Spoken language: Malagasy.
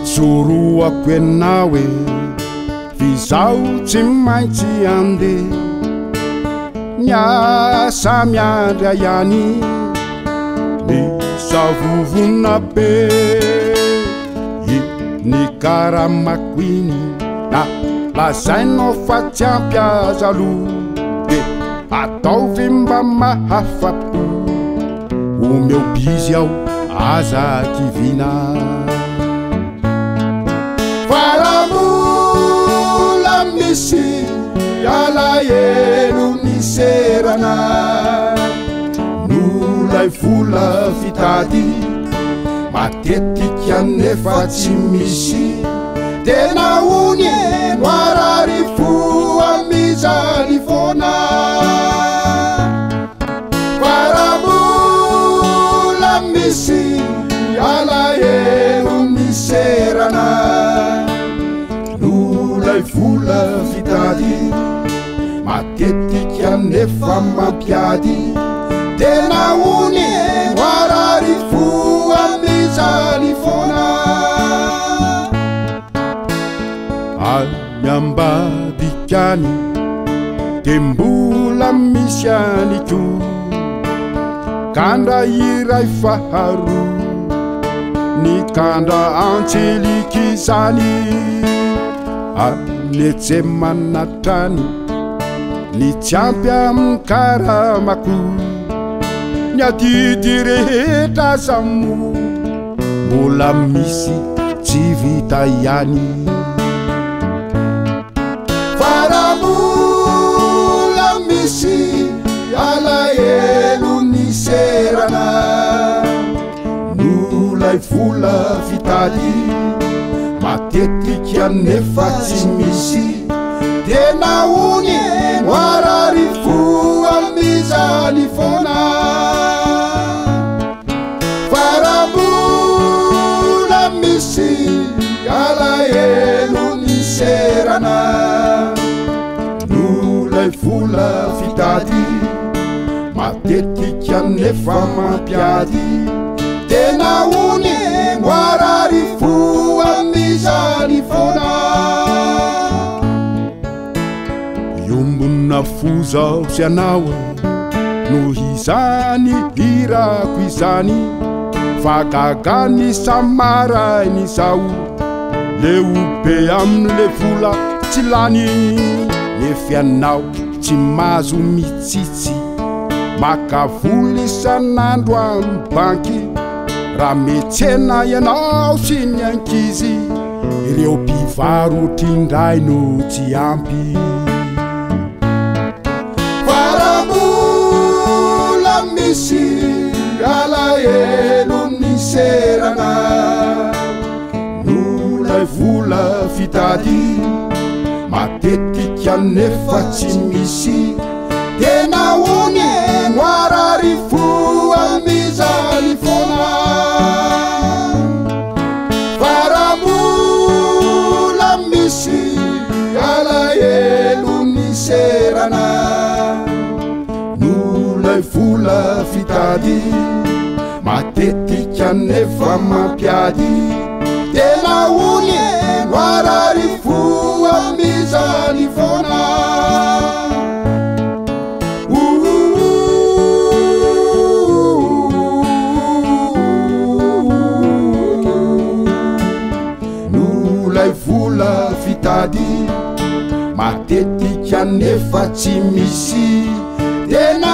Tsoroako ianao hoe fizaho tsy maintsy andeha miasa miandra ihany misavovona be ny karamako iny na lazainao fa tsy ampiaza aloha de ataovy mba mahafapo omeo bizy aho aza kivina faramola misy alahelo niserana nolay vola fitady matetika nefa tsy misy tena ony noarary foa mizany foana faramola misy alahelo niserana nolay vola fitady matetika nefa mampiady tena ony noarary foa mizany foana miambadikany de mbola misy aniko kandra iray faharo ny kandra antseliky zany anetse manatrany ny tsy ampy amin'ny karamako ny adidy rehetra samo mbola misy tsy vita ihany faramola misy alahelo niserana nolay vola fitady matetika nefa tsy misy tena ony noarary foa mizany foana faramola misy alahelo niserana nolay vola fitady matetika nefa mampiady tena ony noarary foa mizany foana iombona fozao sy anao noho izany hirako izany fagagany samarainy zao leobe amle vola tsy lany nefianao tsy mazo mitsitsy makavoly isan'andro amin'ny banky raha metsena ianao sy ny ankizy ireo mpivarotry indray no tsy ampy faramola misy alahelo niserana nolay vola fitady matetika nefa tsy misy tena ony noarary foa mizany foana faramola misy alahelo niserana nolay vola fitady matetika nefa mampiady tena ony noarary foa mizany foana nolay vola fitady matetika nefa tsy misy tena